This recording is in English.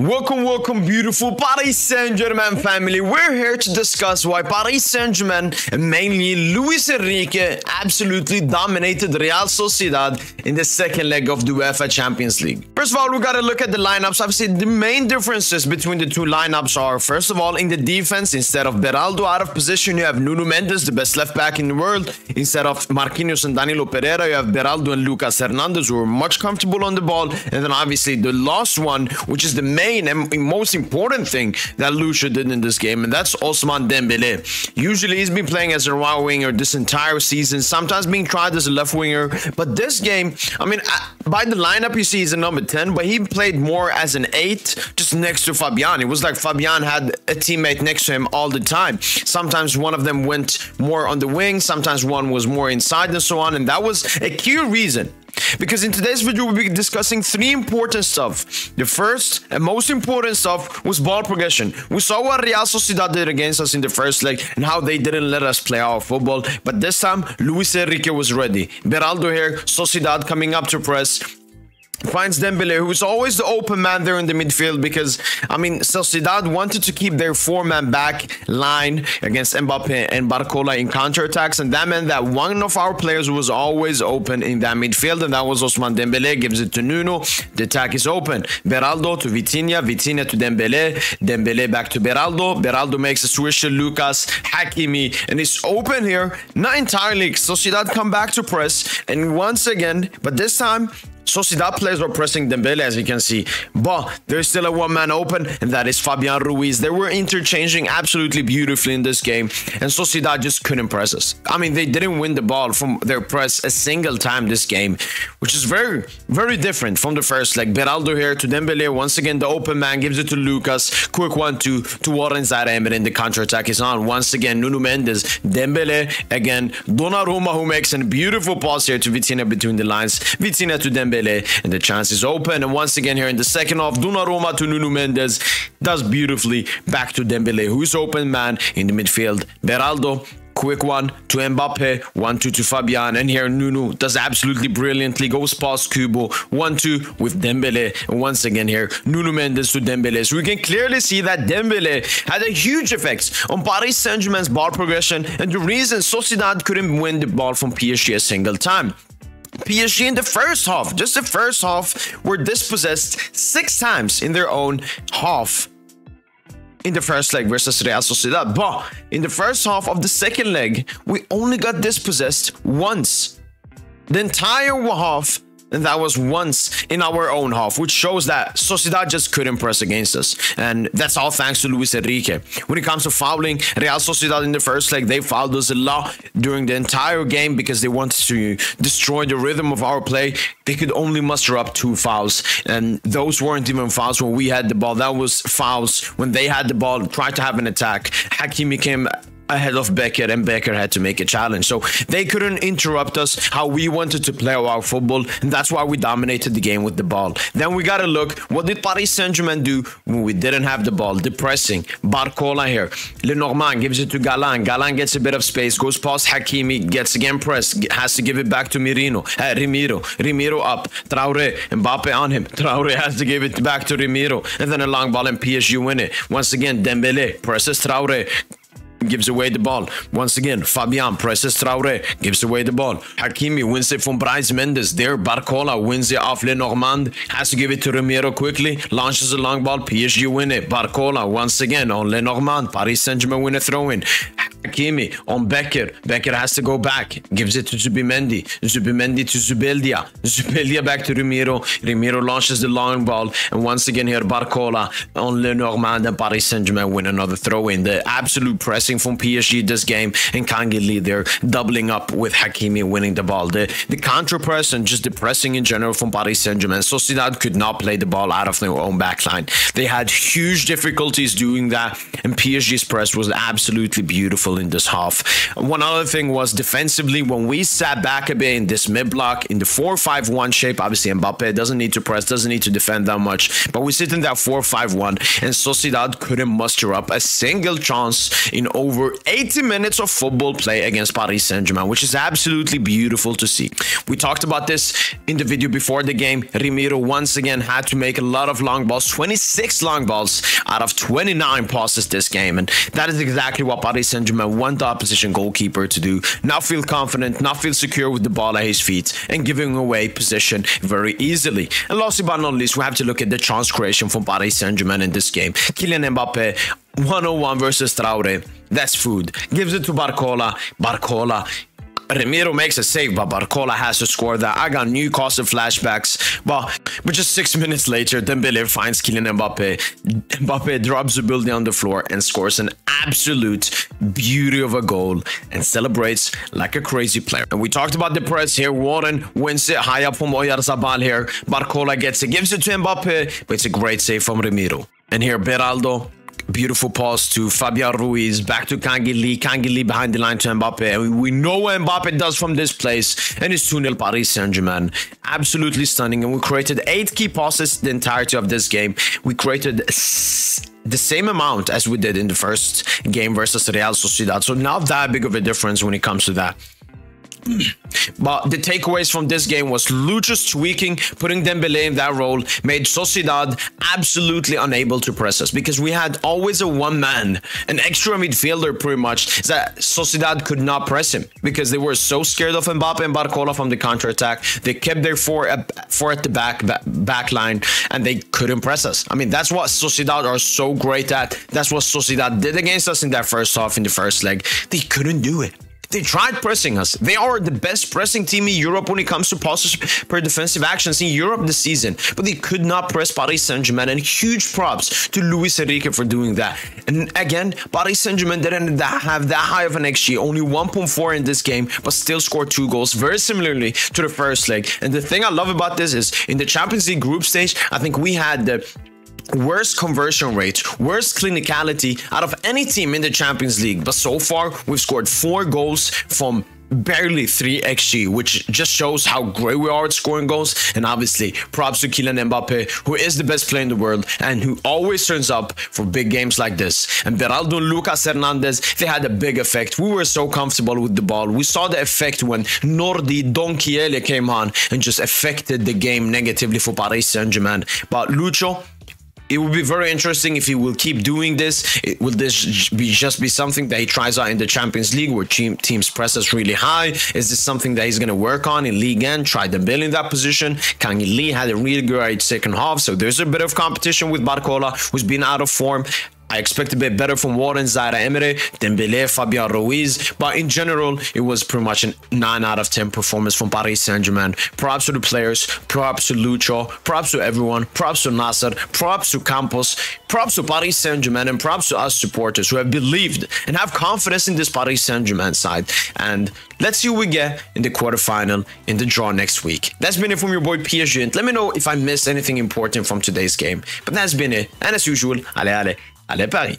Welcome, beautiful Paris Saint-Germain family. We're here to discuss why Paris Saint-Germain, and mainly Luis Enrique, absolutely dominated Real Sociedad in the second leg of the UEFA Champions League. First of all, we gotta look at the lineups. Obviously, the main differences between the two lineups are, first of all, in the defense, instead of Beraldo out of position, you have Nuno Mendes, the best left back in the world. Instead of Marquinhos and Danilo Pereira, you have Beraldo and Lucas Hernandez, who are much comfortable on the ball. And then obviously the last one, which is the main and most important thing that Lucia did in this game, and that's Ousmane Dembélé. Usually he's been playing as a right winger this entire season, sometimes being tried as a left winger, but this game, I mean, by the lineup you see he's a number 10, but he played more as an 8, just next to Fabian. It was like Fabian had a teammate next to him all the time. Sometimes one of them went more on the wing, sometimes one was more inside and so on, and that was a key reason. Because in today's video, we'll be discussing 3 important stuff. The first and most important stuff was ball progression. We saw what Real Sociedad did against us in the first leg and how they didn't let us play our football. But this time, Luis Enrique was ready. Beraldo here, Sociedad coming up to press. Finds Dembélé, who's always the open man there in the midfield, because, I mean, Sociedad wanted to keep their 4-man back line against Mbappe and Barcola in counterattacks, and that meant that one of our players was always open in that midfield, and that was Ousmane Dembélé. Gives it to Nuno. The attack is open. Beraldo to Vitinha, Vitinha to Dembélé, Dembélé back to Beraldo. Beraldo makes a switch to Lucas Hakimi, and it's open here. Not entirely. Sociedad come back to press, and once again, but this time, Sociedad players were pressing Dembélé, as you can see, but there's still a one-man open, and that is Fabian Ruiz. They were interchanging absolutely beautifully in this game, and Sociedad just couldn't press us. I mean, they didn't win the ball from their press a single time this game, which is very, very different from the first leg. Beraldo here to Dembélé. Once again, the open man gives it to Lucas. Quick 1-2 to Warren Zaire, and the counter-attack is on. Once again, Nuno Mendes, Dembélé, again, Donnarumma, who makes a beautiful pass here to Vitinha between the lines. Vitinha to Dembélé. And the chance is open, and once again here in the second half, Donnarumma to Nuno Mendes does beautifully back to Dembélé, who's open man in the midfield. Beraldo, quick one to Mbappe, 1-2 to Fabian, and here Nuno does absolutely brilliantly, goes past Kubo, 1-2 with Dembélé, and once again here Nuno Mendes to Dembélé. So we can clearly see that Dembélé had a huge effect on Paris Saint-Germain's ball progression, and the reason Sociedad couldn't win the ball from PSG a single time. PSG in the first half, just the first half, were dispossessed 6 times in their own half in the first leg versus Real Sociedad. But in the first half of the second leg, we only got dispossessed once. The entire half, and that was once in our own half, which shows that Sociedad just couldn't press against us. And that's all thanks to Luis Enrique. When it comes to fouling, Real Sociedad in the first leg, they fouled us a lot during the entire game because they wanted to destroy the rhythm of our play. They could only muster up 2 fouls, and those weren't even fouls when we had the ball. That was fouls when they had the ball, tried to have an attack. Hakimi came ahead of Becker, and Becker had to make a challenge. So they couldn't interrupt us how we wanted to play our football, and that's why we dominated the game with the ball. Then we gotta look, what did Paris Saint-Germain do when we didn't have the ball? The pressing. Barcola here. Lenormand gives it to Galan. Galan gets a bit of space, goes past Hakimi, gets again pressed, has to give it back to Remiro. Remiro up. Traoré. Mbappe on him. Traoré has to give it back to Remiro. And then a long ball, and PSG win it. Once again, Dembélé presses Traoré, gives away the ball. Once again, Fabian presses Traoré, gives away the ball. Hakimi wins it from Bryce Mendes. There, Barcola wins it off Lenormand, has to give it to Remiro quickly, launches a long ball, PSG win it. Barcola once again on Lenormand, Paris Saint-Germain win a throw-in. Hakimi on Becker. Becker has to go back, gives it to Zubimendi. Zubimendi to Zubeldia. Zubeldia back to Remiro. Remiro launches the long ball, and once again here Barcola on Lenormand, and Paris Saint-Germain win another throw-in. The absolute pressing from PSG this game, and Kangeli there doubling up with Hakimi winning the ball. The counter press and just the pressing in general from Paris Saint-Germain. Sociedad could not play the ball out of their own backline. They had huge difficulties doing that, and PSG's press was absolutely beautiful goal in this half. One other thing was defensively, when we sat back a bit in this mid-block in the 4-5-1 shape, obviously Mbappe doesn't need to press, doesn't need to defend that much, but we sit in that 4-5-1 and Sociedad couldn't muster up a single chance in over 80 minutes of football play against Paris Saint-Germain, which is absolutely beautiful to see. We talked about this in the video before the game. Ramiro once again had to make a lot of long balls, 26 long balls out of 29 passes this game, and that is exactly what Paris Saint-Germain want the opposition goalkeeper to do. Not feel confident, not feel secure with the ball at his feet, and giving away position very easily. And lastly but not least, we have to look at the chance creation from Paris Saint-Germain in this game. Kylian Mbappe, 101 versus Traore. That's food. Gives it to Barcola. Ramiro makes a save, but Barcola has to score that. I got Newcastle flashbacks. But just 6 minutes later, Dembele finds Kylian Mbappe. Mbappe drops the building on the floor and scores an absolute beauty of a goal and celebrates like a crazy player. And we talked about the press here. Warren wins it high up from Oyarzabal here. Barcola gets it, gives it to Mbappe, but it's a great save from Ramiro. And here, Beraldo. Beautiful pass to Fabian Ruiz, back to Kangili behind the line to Mbappe. And we know what Mbappe does from this place, and it's 2-0 Paris Saint-Germain. Absolutely stunning, and we created 8 key passes the entirety of this game. We created the same amount as we did in the first game versus Real Sociedad, so not that big of a difference when it comes to that. But the takeaways from this game was Lucho's tweaking, putting Dembele in that role, made Sociedad absolutely unable to press us, because we had always a one-man, an extra midfielder pretty much, that Sociedad could not press him because they were so scared of Mbappe and Barcola from the counter-attack. They kept their four at the back line, and they couldn't press us. I mean, that's what Sociedad are so great at. That's what Sociedad did against us in that first half, in the first leg. They couldn't do it. They tried pressing us. They are the best pressing team in Europe when it comes to passes per defensive actions in Europe this season. But they could not press Paris Saint-Germain, and huge props to Luis Enrique for doing that. And again, Paris Saint-Germain didn't have that high of an XG, only 1.4 in this game, but still scored 2 goals, very similarly to the first leg. And the thing I love about this is, in the Champions League group stage, I think we had the worst conversion rate, worst clinicality out of any team in the Champions League. But so far, we've scored 4 goals from barely 3 XG, which just shows how great we are at scoring goals. And obviously, props to Kylian Mbappe, who is the best player in the world and who always turns up for big games like this. And Beraldo and Lucas Hernandez, they had a big effect. We were so comfortable with the ball. We saw the effect when Nordi Don Chiele came on and just affected the game negatively for Paris Saint-Germain. But Lucho, it will be very interesting if he will keep doing this. Will this just be something that he tries out in the Champions League, where teams press us really high? Is this something that he's going to work on in Ligue 1? Try Dembele in that position. Kang Lee had a really great second half, so there's a bit of competition with Barcola, who's been out of form. I expect a bit better from Warren, Zaire Emery, Dembele, Fabian Ruiz, but in general, it was pretty much a 9 out of 10 performance from Paris Saint-Germain. Props to the players, props to Lucho, props to everyone, props to Nasser, props to Campos, props to Paris Saint-Germain, and props to us supporters who have believed and have confidence in this Paris Saint-Germain side. And let's see what we get in the quarterfinal, in the draw next week. That's been it from your boy PSG, and let me know if I missed anything important from today's game. But that's been it, and as usual, allez, Paris.